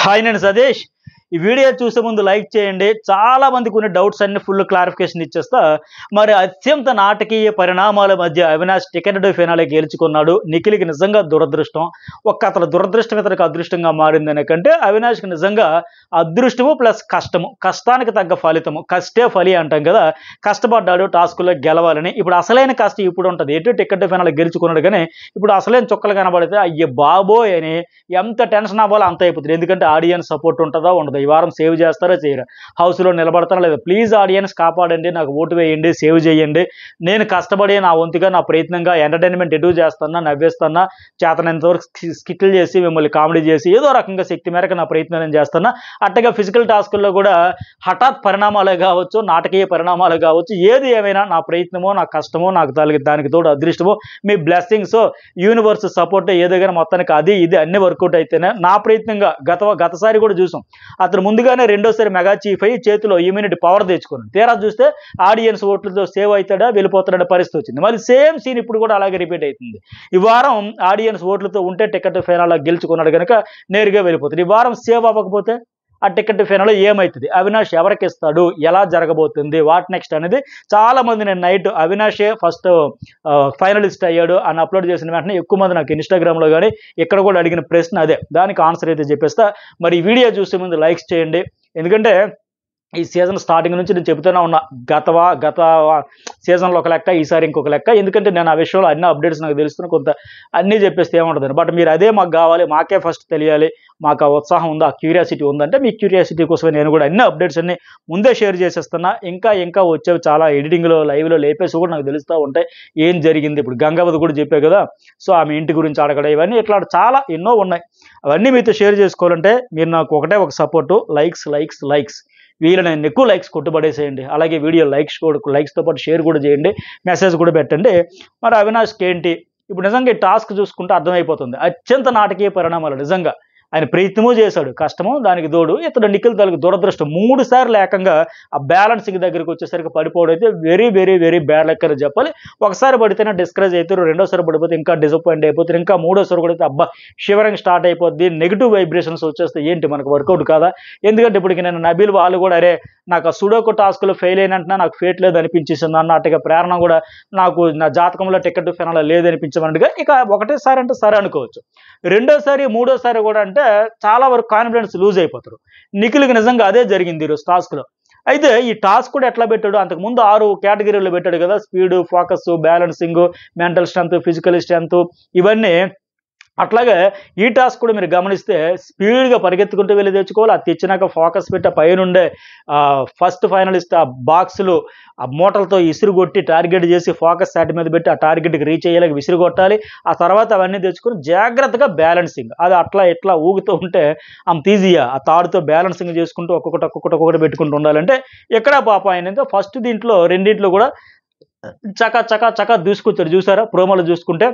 Hi నేను సతీష్. ఈ video చూసే ముందు లైక్ చేయండి. చాలా మందికి ఉన్న డౌట్స్ అన్ని ఫుల్ క్లారిఫికేషన్ ఇచ్చేస్తా. మరి అత్యంత నాటకీయ పరిణామాల మధ్య అవినాష్ టికెట్ టు ఫినాలే గెలుచుకున్నాడు. నిఖిల్కి నిజంగా దురదృష్టం. అతని దురదృష్టం ఇతనికి అదృష్టంగా మారిందనే కంటే అవినాష్కి నిజంగా అదృష్టము ప్లస్ కష్టము, కష్టానికి తగ్గ ఫలితము, కష్టే ఫలి అంటాం కదా. కష్టపడ్డాడు టాస్కుల్లో గెలవాలని. ఇప్పుడు అసలైన కష్టం ఇప్పుడు ఉంటుంది. ఎటు టికెట్ టు ఫినాలే గెలుచుకున్నాడు కానీ ఇప్పుడు అసలైన చుక్కలు కనబడితే అయ్యే బాబోయ్ అని ఎంత టెన్షన్ అవ్వాలో అంత అయిపోతుంది. ఎందుకంటే ఆడియన్స్ సపోర్ట్ ఉంటుందా ఉండదు, ఈ వారం సేవ్ చేస్తారా చేయరా, హౌస్లో నిలబడతారా లేదా, ప్లీజ్ ఆడియన్స్ కాపాడండి, నాకు ఓటు వేయండి, సేవ్ చేయండి, నేను కష్టపడి నా వంతుగా నా ప్రయత్నంగా ఎంటర్టైన్మెంట్ ఎటు చేస్తున్నా, నవ్వేస్తున్నా, చేతనంతవరకు స్కిట్లు చేసి మిమ్మల్ని కామెడీ చేసి ఏదో రకంగా శక్తి మేరకు నా ప్రయత్నం నేను చేస్తున్నా. అట్టగా ఫిజికల్ టాస్కుల్లో కూడా హఠాత్ పరిణామాలే కావచ్చు, నాటకీయ పరిణామాలు కావచ్చు, ఏది ఏమైనా నా ప్రయత్నమో నా కష్టమో నాకు దానికి తోడు అదృష్టమో మీ బ్లెస్సింగ్స్ యూనివర్స్ సపోర్ట్ ఏదైనా మొత్తానికి అది ఇది అన్ని వర్కౌట్ అయితేనే నా ప్రయత్నంగా గతసారి కూడా చూసాం. అతను ముందుగానే రెండోసారి మెగా చీఫ్ అయ్యి చేతిలో ఇమ్యూనిటీ పవర్ తెచ్చుకున్నాడు. తీరా చూస్తే ఆడియన్స్ ఓట్లతో సేవ్ అవుతాడా వెళ్ళిపోతాడా పరిస్థితి వచ్చింది. మళ్ళీ సేమ్ సీన్ ఇప్పుడు కూడా అలాగే రిపీట్ అవుతుంది. ఈ వారం ఆడియన్స్ ఓట్లతో ఉంటే టికెట్ ఫైనల్ గెలుచుకున్నాడు కనుక నేరుగా వెళ్ళిపోతాడు. ఈ వారం సేవ్ అవ్వకపోతే ఆ టికెట్ ఫైనల్ ఏమవుతుంది, అవినాష్ ఎవరికి ఇస్తాడు, ఎలా జరగబోతుంది, వాట్ నెక్స్ట్ అనేది చాలా మంది నేను నైట్ అవినాషే ఫస్ట్ ఫైనలిస్ట్ అయ్యాడు అని అప్లోడ్ చేసిన వెంటనే ఎక్కువ మంది నాకు ఇన్స్టాగ్రామ్లో కానీ ఇక్కడ కూడా అడిగిన ప్రశ్న అదే. దానికి ఆన్సర్ అయితే చెప్పేస్తా. మరి ఈ వీడియో చూసే ముందు లైక్స్ చేయండి. ఎందుకంటే ఈ సీజన్ స్టార్టింగ్ నుంచి నేను చెబుతూనే ఉన్నా, గత సీజన్లో ఒక లెక్క, ఈసారి ఇంకొక లెక్క. ఎందుకంటే నేను ఆ విషయంలో అన్ని అప్డేట్స్ నాకు తెలుస్తున్నా, కొంత అన్నీ చెప్పేస్తే ఏముంటుంది. బట్ మీరు అదే మాకు కావాలి, మాకే ఫస్ట్ తెలియాలి, మాకు ఆ ఉత్సాహం ఉందా, ఆ క్యూరియాసిటీ ఉందంటే మీ క్యూరియాసిటీ కోసమే నేను కూడా అన్ని అప్డేట్స్ అన్ని ముందే షేర్ చేసేస్తున్నా. ఇంకా వచ్చేవి చాలా ఎడిటింగ్లో లైవ్లో లేపేసి కూడా నాకు తెలుస్తూ ఉంటాయి ఏం జరిగింది. ఇప్పుడు గంగావతి కూడా చెప్పే కదా, సో ఆమె ఇంటి గురించి అడగడం, ఇవన్నీ ఇట్లా చాలా ఎన్నో ఉన్నాయి. అవన్నీ మీతో షేర్ చేసుకోవాలంటే మీరు నాకు ఒకటే ఒక సపోర్టు, లైక్స్ వీళ్ళని ఎక్కువ లైక్స్ కొట్టుబడేసేయండి. అలాగే వీడియో లైక్స్తో పాటు షేర్ కూడా చేయండి, మెసేజ్ కూడా పెట్టండి. మరి అవినాష్కి ఏంటి ఇప్పుడు నిజంగా ఈ టాస్క్ చూసుకుంటే అర్థమైపోతుంది. అత్యంత నాటకీయ పరిణామాలు. నిజంగా ఆయన ప్రయత్నమూ చేశాడు, కష్టము దానికి తోడు ఇతడు నిఖిల్ తలకు దురదృష్టం. 3 సార్లు ఏకంగా ఆ బ్యాలెన్సింగ్ దగ్గరికి వచ్చేసరికి పడిపోవడం అయితే వెరీ బ్యాడ్ లెక్క అని చెప్పాలి. ఒకసారి పడితేనే డిస్కరేజ్ అవుతారు, రెండోసారి పడిపోతే ఇంకా డిసప్పాయింట్ అయిపోతారు, ఇంకా మూడోసారి పడితే అబ్బా షివరింగ్ స్టార్ట్ అయిపోద్ది, నెగిటివ్ వైబ్రేషన్స్ వచ్చేస్తే ఏంటి మనకు వర్కౌట్ కాదా. ఎందుకంటే ఇప్పటికి నేను నబీల్ వాళ్ళు కూడా అరే నాకు ఆ సుడోకు టాస్క్లో ఫెయిల్ అయినంటున్నా నాకు ఫేట్ లేదు అనిపించేసింది అన్నట్టుగా, ప్రేరణ కూడా నాకు నా జాతకంలో టికెట్ ఫైనల్ లేదనిపించమన్నట్టుగా. ఇక ఒకటేసారి అంటే సరే అనుకోవచ్చు, రెండోసారి మూడోసారి కూడా అంటే చాలా వరకు కాన్ఫిడెన్స్ లూజ్ అయిపోతారు. నిఖిల్కి నిజంగా అదే జరిగింది ఈరోజు టాస్క్లో. అయితే ఈ టాస్క్ కూడా ఎట్లా పెట్టాడు, అంతకుముందు 6 కేటగిరీలు పెట్టాడు కదా, speed, focus, balancing, mental strength, physical strength, ఇవన్నీ. అట్లాగే ఈ టాస్క్ కూడా మీరు గమనిస్తే స్పీడ్గా పరిగెత్తుకుంటూ వెళ్ళి తెచ్చుకోవాలి. అది తెచ్చినాక ఫోకస్ పెట్టి పైనుండే ఫస్ట్ ఫైనలిస్ట్ ఆ బాక్సులు ఆ మూటలతో ఇసురు కొట్టి టార్గెట్ చేసి ఫోకస్ సాటి మీద పెట్టి ఆ టార్గెట్కి రీచ్ అయ్యేలాగా విసిరు కొట్టాలి. ఆ తర్వాత అవన్నీ తెచ్చుకొని జాగ్రత్తగా బ్యాలెన్సింగ్, అది అట్లా ఇట్లా ఊగుతూ ఉంటే అంత ఈజీగా ఆ తాడుతో బ్యాలెన్సింగ్ చేసుకుంటూ ఒక్కొక్కటి పెట్టుకుంటూ ఉండాలంటే ఎక్కడా పాప ఆయన ఫస్ట్ దీంట్లో రెండింట్లో కూడా చకా దూసుకొచ్చాడు. చూసారా ప్రోమోలు చూసుకుంటే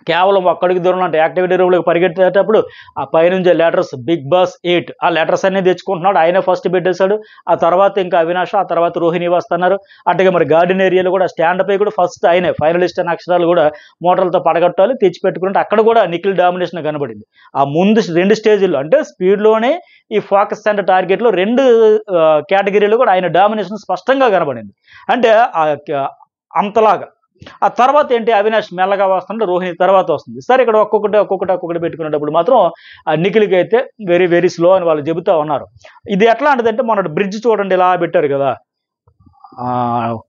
కేవలం ఒక్కడికి దూరం అంటే యాక్టివిటీ రూమ్లోకి పరిగెట్టేటప్పుడు ఆ పైనుంచే లెటర్స్ బిగ్ బాస్ 8 ఆ లెటర్స్ అన్నీ తెచ్చుకుంటున్నాడు. ఆయన ఫస్ట్ పెట్టేశాడు. ఆ తర్వాత ఇంకా అవినాష్, ఆ తర్వాత రోహిణి వస్తున్నారు. అట్టుగా మరి గార్డెన్ ఏరియాలో కూడా స్టాండ్ పై కూడా ఫస్ట్ ఆయనే ఫైనలిస్ట్ అనే అక్షరాలు కూడా మోటార్లతో పడగట్టాలి, తెచ్చి పెట్టుకుంటే అక్కడ కూడా నిఖిల్ డామినేషన్ కనబడింది. ఆ ముందు 2 స్టేజ్ల్లో అంటే స్పీడ్లోనే ఈ ఫోకస్ అండ్ టార్గెట్లో 2 కేటగిరీలో కూడా ఆయన డామినేషన్ స్పష్టంగా కనబడింది. అంటే అంతలాగా. ఆ తర్వాత ఏంటి, అవినాష్ మెల్లగా వస్తుంటే రోహిణి తర్వాత వస్తుంది. సరే ఇక్కడ ఒక్కొక్కటి పెట్టుకునేటప్పుడు మాత్రం నిఖిల్కి అయితే వెరీ స్లో అని వాళ్ళు చెబుతూ ఉన్నారు. ఇది ఎట్లా అంటదంటే మొన్న బ్రిడ్జ్ చూడండి ఇలా పెట్టారు కదా,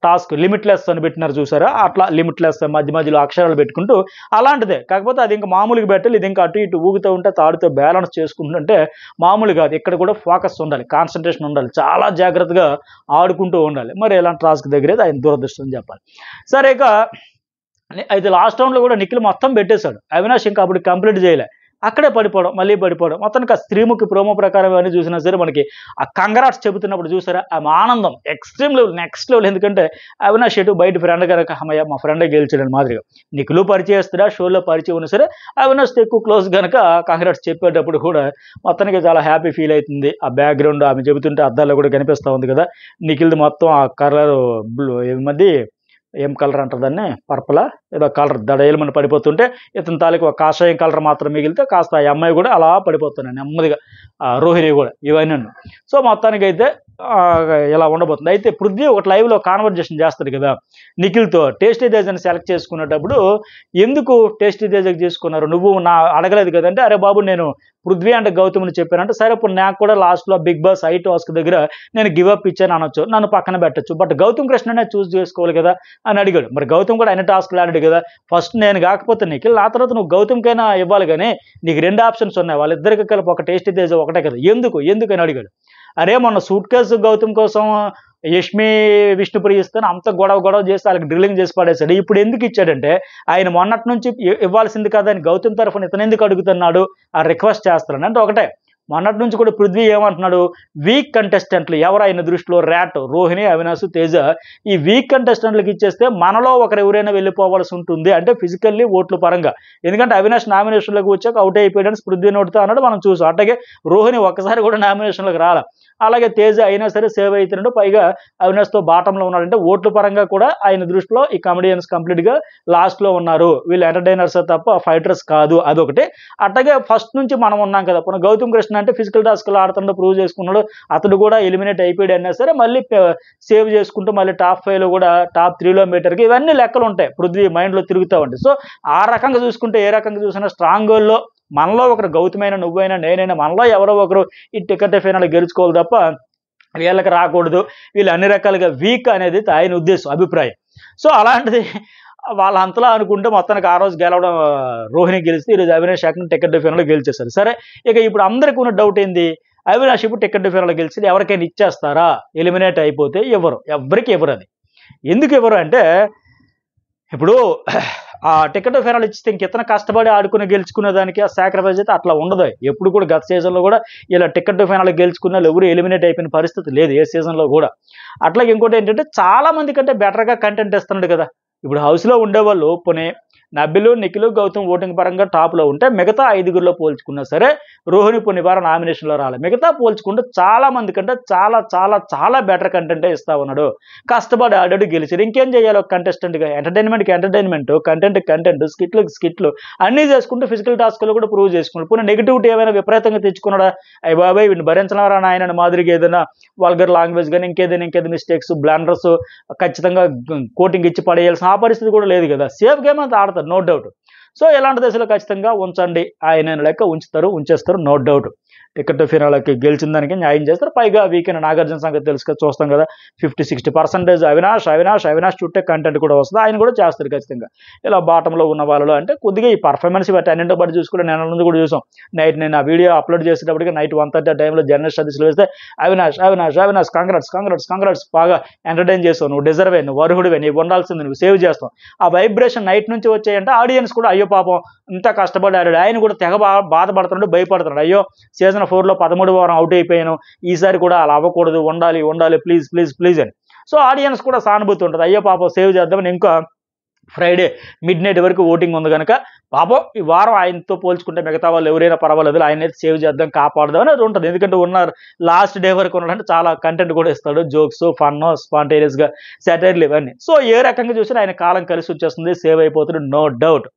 టాస్క్ లిమిట్లెస్ అని పెట్టినారు చూసారా, అట్లా లిమిట్లెస్ మధ్యలో అక్షరాలు పెట్టుకుంటూ అలాంటిదే. కాకపోతే అది ఇంకా మామూలుగా పెట్టాలి, ఇది ఇంకా అటు ఇటు ఊగుతూ ఉంటే తాడుతో బ్యాలెన్స్ చేసుకుంటుంటే మామూలు కాదు. ఇక్కడ కూడా ఫోకస్ ఉండాలి, కాన్సన్ట్రేషన్ ఉండాలి, చాలా జాగ్రత్తగా ఆడుకుంటూ ఉండాలి. మరి ఎలాంటి టాస్క్ దగ్గర ఆయన దురదృష్టం అని చెప్పాలి. సరే ఇక అయితే లాస్ట్ రౌండ్లో కూడా నిఖిల్ మొత్తం పెట్టేశాడు. అవినాష్ ఇంకా అప్పుడు కంప్లీట్ చేయలే, అక్కడే పడిపోవడం, మళ్ళీ పడిపోవడం. మొత్తానికి ఆ స్త్రీముఖి ప్రోమో ప్రకారం ఇవన్నీ చూసినా సరే మనకి ఆ కంగ్రాట్స్ చెబుతున్నప్పుడు చూసారా ఆ ఆనందం ఎక్స్ట్రీమ్ లెవెల్, నెక్స్ట్ లెవెల్. ఎందుకంటే అవినాష్ ఎటు బయట ఫ్రెండ్ కనుక అమ్మయ్య మా ఫ్రెండే గెలిచాడని మాదిరిగా నిఖిల్ పరిచయస్తుడా షోలో పరిచయం ఉన్నా సరే అవినాష్తో ఎక్కువ క్లోజ్ కనుక కంగ్రాట్స్ చెప్పేటప్పుడు కూడా మొత్తానికి చాలా హ్యాపీ ఫీల్ అవుతుంది. ఆ బ్యాక్గ్రౌండ్ ఆమె చెబుతుంటే అద్దాల్లో కూడా కనిపిస్తూ ఉంది కదా, నిఖిల్ది మొత్తం ఆ కలర్ బ్లూ ఏమది ఏం కలర్ అంటారు దాన్ని, పర్పులా ఏదో కలర్ దడేలమని పడిపోతుంటే ఇతని తాలూకు ఒక కాషాయం కలర్ మాత్రం మిగిలితే కాస్త ఆ అమ్మాయి కూడా అలా పడిపోతున్నాయి నెమ్మదిగా, రోహిణి కూడా ఇవన్నీ. సో మొత్తానికైతే ఇలా ఉండబోతుంది. అయితే పృథ్వీ ఒకటి లైవ్లో కాన్వర్జేషన్ చేస్తాడు కదా నిఖిల్తో, టేస్టీ తేజని సెలెక్ట్ చేసుకునేటప్పుడు ఎందుకు టేస్టీ తేజకి చేసుకున్నారు, నువ్వు నా అడగలేదు కదంటే, అరే బాబు నేను పృథ్వీ అంటే గౌతమ్ని చెప్పానంటే, సరే ఇప్పుడు నాకు కూడా లాస్ట్లో బిగ్ బాస్ 8 టాస్క్ దగ్గర నేను గివ్ అప్ ఇచ్చాను అనొచ్చు, నన్ను పక్కన పెట్టచ్చు, బట్ గౌతమ్ కృష్ణనే చూస్ చేసుకోవాలి కదా అని అడిగాడు. మరి గౌతమ్ కూడా అన్ని టాస్క్లు ఆడాడు కదా, ఫస్ట్ నేను కాకపోతే నిఖిల్, ఆ తర్వాత నువ్వు గౌతమ్కైనా ఇవ్వాలి కానీ నీకు 2 ఆప్షన్స్ ఉన్నాయి, వాళ్ళిద్దరికి కలిపి ఒక టేస్టీ తేజ ఒకటే కదా, ఎందుకు అని అడిగాడు. అరే మొన్న సూట్ కేసు గౌతమ్ కోసం యష్మి విష్ణుప్రియ ఇస్తాను అంత గొడవ చేసి వాళ్ళకి డ్రిల్లింగ్ చేసి పడేశాడు. ఇప్పుడు ఎందుకు ఇచ్చాడంటే ఆయన మొన్నటి నుంచి ఇవ్వాల్సింది కదా అని గౌతమ్ తరఫున ఇతను ఎందుకు అడుగుతున్నాడు, ఆ రిక్వెస్ట్ చేస్తున్నాడు అంటే ఒకటే. మొన్నటి నుంచి కూడా పృథ్వీ ఏమంటున్నాడు, వీక్ కంటెస్టెంట్లు ఎవరు ఆయన దృష్టిలో ర్యాట్, రోహిణి, అవినాష్, తేజ, ఈ వీక్ కంటెస్టెంట్లకు ఇచ్చేస్తే మనలో ఒకరు ఎవరైనా వెళ్ళిపోవాల్సి ఉంటుంది అంటే ఫిజికల్లీ ఓట్ల పరంగా. ఎందుకంటే అవినాష్ నామినేషన్లోకి వచ్చాక అవుట్ అయిపోయాడని పృథ్వీ నోటితో అన్నాడు, మనం చూసాం. అట్లాగే రోహిణి ఒక్కసారి కూడా నామినేషన్లోకి రాల, అలాగే తేజ అయినా సరే సేవ్ అవుతున్నాడు, పైగా అవినాష్తో బాటంలో ఉన్నాడంటే ఓట్ల పరంగా కూడా ఆయన దృష్టిలో ఈ కమెడియన్స్ కంప్లీట్గా లాస్ట్లో ఉన్నారు, వీళ్ళు ఎంటర్టైనర్స్ తప్ప ఫైటర్స్ కాదు, అదొకటి. అట్లాగే ఫస్ట్ నుంచి మనం ఉన్నాం కదా, ఇప్పుడు గౌతమ్ కృష్ణ అంటే ఫిజికల్ టాస్క్లు ఆడుతుండో ప్రూవ్ చేసుకున్నాడు, అతడు కూడా ఎలిమినేట్ అయిపోయాడు అయినా సరే మళ్ళీ సేవ్ చేసుకుంటూ మళ్ళీ టాప్ 5లో కూడా టాప్ 3లో మీటర్కి ఇవన్నీ లెక్కలు ఉంటాయి పృథ్వీ మైండ్లో తిరుగుతూ ఉంటాయి. సో ఆ రకంగా చూసుకుంటే ఏ రకంగా చూసినా స్ట్రాంగ్ గోల్లో మనలో ఒకరు గౌతమైనా నువ్వైనా నేనైనా మనలో ఎవరో ఒకరు ఈ టికెట్ ఫైనల్ గెలుచుకోవాలి తప్ప వీళ్ళకి రాకూడదు, వీళ్ళు అన్ని రకాలుగా వీక్ అనేది ఆయన ఉద్దేశం, అభిప్రాయం. సో అలాంటిది వాళ్ళ అంతలా అనుకుంటే మొత్తానికి ఆ రోజు గెలవడం రోహిణి గెలిస్తే ఈరోజు అవినాష్ ఏకంగా టికెట్ ఫైనల్ గెలిచేశారు. సరే ఇక ఇప్పుడు అందరికీ ఉన్న డౌట్ ఏంది, అవినాష్ ఇప్పుడు టికెట్ ఫైనల్ గెలిచి ఎవరికైనా ఇచ్చేస్తారా, ఎలిమినేట్ అయిపోతే ఎవరికి ఇవ్వరు. అది ఎందుకు ఇవ్వరు అంటే ఇప్పుడు ఆ టికెట్ ఫైనల్ ఇచ్చితే ఇంకెతన కష్టపడి ఆడుకుని గెలుచుకునే దానికి ఆ సాక్రిఫైస్ అయితే అట్లా ఉండదు. ఎప్పుడు కూడా గత సీజన్లో కూడా ఇలా టికెట్ ఫైనల్ గెలుచుకున్న వాళ్ళు ఎవరు ఎలిమినేట్ అయిపోయిన పరిస్థితి లేదు ఏ సీజన్లో కూడా. అట్లాగే ఇంకోటి ఏంటంటే చాలా మంది కంటే బెటర్గా కంటెంట్ ఇస్తున్నాడు కదా. ఇప్పుడు హౌస్లో ఉండేవాళ్ళు పోనీ నబిలు, నిఖిల్, గౌతమ్ ఓటింగ్ పరంగా టాప్లో ఉంటే మిగతా 5గురిలో పోల్చుకున్నా సరే రోహిణి పొన్నివారం నామినేషన్లో రాలి, మిగతా పోల్చుకుంటే చాలా మంది కంటే చాలా చాలా చాలా బెటర్ కంటెంటే ఇస్తా ఉన్నాడు, కష్టపడి ఆడాడు గెలిచారు. ఇంకేం చేయాలి ఒక కంటెస్టెంట్గా, ఎంటర్టైన్మెంట్కి ఎంటర్టైన్మెంట్, కంటెంట్ స్కిట్లు అన్నీ చేసుకుంటూ ఫిజికల్ టాస్క్లో కూడా ప్రూవ్ చేసుకున్నాడు. పోనీ నెగిటివిటీ ఏమైనా విపరీతంగా తెచ్చుకున్నాడా, అయ్యి బాబాయ్ వీడిని భరించలేరా ఆయన మాదిరిగా ఏదైనా వల్గర్ లాంగ్వేజ్ కానీ ఇంకేదైనా మిస్టేక్స్ బ్లండర్స్ ఖచ్చితంగా కోటింగ్ ఇచ్చి పడేయాల్సిన ఆ పరిస్థితి కూడా లేదు కదా. సేఫ్ గేమ్ అంతా ఆడతారు నో డౌట్. సో ఇలాంటి దశలో ఖచ్చితంగా ఉంచండి, ఆయన లెక్క ఉంచేస్తారు నో డౌట్. టికెట్ ఫినాలకి గెలిచిన దానికి న్యాయం చేస్తారు. పైగా వీకెండ్ నాగార్జున సంగతి తెలుసు చూస్తాం కదా, 50-60% అవినాష్ చుట్టే కంటెంట్ కూడా వస్తుంది, ఆయన కూడా చేస్తారు ఖచ్చితంగా. ఇలా బాటంలో ఉన్న వాళ్ళు అంటే కొద్దిగా ఈ పర్ఫార్మెన్స్ బట్టి అన్నింటితో బట్టి చూసుకుంటే నెల ముందు కూడా చూసాం. నేను ఆ వీడియో అప్లోడ్ చేసేటప్పటికి నైట్ 1:30 ఆ టైంలో జర్నలిస్ట్ సదస్సులు వేస్తే అవినాష్ కంగ్రాట్స్ బాగా ఎంటర్టైన్ చేస్తావు, నువ్వు డిజర్వే, నువ్వు అర్హుడివే, నీవు ఉండాల్సింది, నువ్వు సేవ్ చేస్తావు. ఆ వైబ్రేషన్ నైట్ నుంచి వచ్చాయంటే ఆడియన్స్ కూడా అయ్యో పాపం ఇంత కష్టపడి ఆడాడు, ఆయన కూడా తెగ బాధపడుతున్నాడు, భయపడుతున్నాడు, అయ్యో సీజన్ 4లో 13వ వారం అవుట్ అయిపోయాను, ఈసారి కూడా అలా అవ్వకూడదు, ఉండాలి ప్లీజ్ అని. సో ఆడియన్స్ కూడా సానుభూతి ఉంటుంది, అయ్యో పాపం సేవ్ చేద్దామని. ఇంకా ఫ్రైడే మిడ్-నైట్ వరకు ఓటింగ్ ఉంది కనుక పాపం ఈ వారం ఆయనతో పోల్చుకుంటే మిగతా వాళ్ళు ఎవరైనా పర్వాలేదు, ఆయన సేవ్ చేద్దాం కాపాడదాం అనేది ఉంటుంది. ఎందుకంటే ఉన్న లాస్ట్ డే వరకు ఉన్నాడంటే చాలా కంటెంట్ కూడా ఇస్తాడు, జోక్స్, ఫన్, స్పాంటేనియస్గా సెటైర్లు ఇవన్నీ. సో ఏ రకంగా చూసినా ఆయన కాలం కలిసి వచ్చేస్తుంది, సేవ్ అయిపోతుంది నో డౌట్.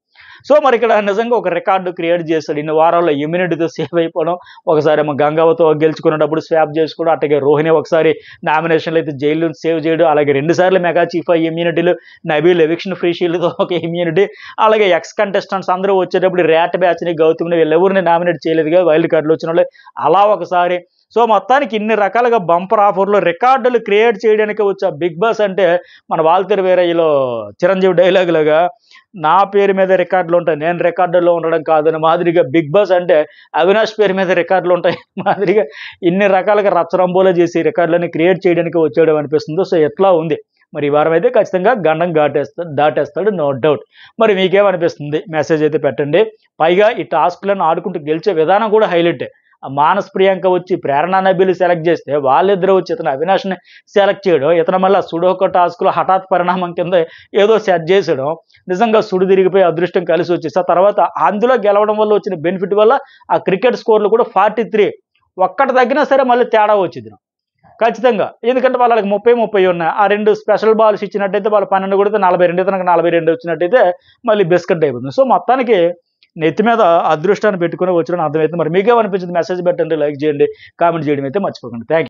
సో మరి ఇక్కడ నిజంగా ఒక రికార్డు క్రియేట్ చేస్తాడు, ఇన్ని వారాల్లో ఇమ్యూనిటీతో సేవ్ అయిపోవడం, ఒకసారి ఏమో గంగావతో గెలుచుకున్నప్పుడు స్వాప్ చేసుకోవడం, అట్లాగే రోహిణి ఒకసారి నామినేషన్లు అయితే జైలు నుంచి సేవ్ చేయడం, అలాగే 2 సార్లు మెగా చీఫ్ ఇమ్యూనిటీలు, నబీల్ ఎవిక్షన్ ఫ్రీ షీల్డ్తో ఒక ఇమ్యూనిటీ, అలాగే ఎక్స్ కంటెస్టెంట్స్ అందరూ వచ్చేటప్పుడు ర్యాట్ బ్యాచ్ని గౌతమ్ని వీళ్ళెవరిని నామినేట్ చేయలేదుగా వైల్డ్ కార్డులు వచ్చిన వాళ్ళు అలా ఒకసారి. సో మొత్తానికి ఇన్ని రకాలుగా బంపర్ ఆఫర్లు రికార్డులు క్రియేట్ చేయడానికి వచ్చే బిగ్ బాస్ అంటే మన వాల్తేరు వీరయ్యలో చిరంజీవి డైలాగ్ లాగా నా పేరు మీద రికార్డులు ఉంటాయి, నేను రికార్డుల్లో ఉండడం కాదని మాదిరిగా బిగ్ బాస్ అంటే అవినాష్ పేరు మీద రికార్డులు ఉంటాయి మాదిరిగా ఇన్ని రకాలుగా రచ్చరంబోలో చేసి రికార్డులని క్రియేట్ చేయడానికి వచ్చేయడం అనిపిస్తుంది. సో ఎట్లా ఉంది మరి ఈ వారం అయితే ఖచ్చితంగా గండం దాటేస్తాడు నో డౌట్. మరి మీకేమనిపిస్తుంది మెసేజ్ అయితే పెట్టండి. పైగా ఈ టాస్క్లను ఆడుకుంటూ గెలిచే విధానం కూడా హైలైటే. మానస్ ప్రియాంక వచ్చి ప్రేరణ నబీలు సెలెక్ట్ చేస్తే వాళ్ళిద్దరూ వచ్చి ఇతను అవినాష్ని సెలెక్ట్ చేయడం, ఇతను మళ్ళీ సుడోకో టాస్క్లో హఠాత్ పరిణామం కింద ఏదో సెట్ చేసడం, నిజంగా సుడి తిరిగిపోయి అదృష్టం కలిసి వచ్చేసి ఆ తర్వాత అందులో గెలవడం వల్ల వచ్చిన బెనిఫిట్ వల్ల ఆ క్రికెట్ స్కోర్లు కూడా 43 ఒక్కటి తగ్గినా సరే మళ్ళీ తేడా వచ్చింది. ఖచ్చితంగా. ఎందుకంటే వాళ్ళకి 30 ఉన్నాయి. ఆ 2 స్పెషల్ బాల్స్ ఇచ్చినట్టయితే వాళ్ళు 12 కొడితే 42, ఇతనికి 42 వచ్చినట్టయితే మళ్ళీ బిస్కెట్ అయిపోతుంది. సో, మొత్తానికి నెత్తి మీద అదృష్టాన్ని పెట్టుకొని వచ్చాడని అర్థమైతుంది. మరి మీకేమనిపించింది? మెసేజ్ పెట్టండి, లైక్ చేయండి, కామెంట్ చేయడం అయితే మర్చిపోకండి. Thank you.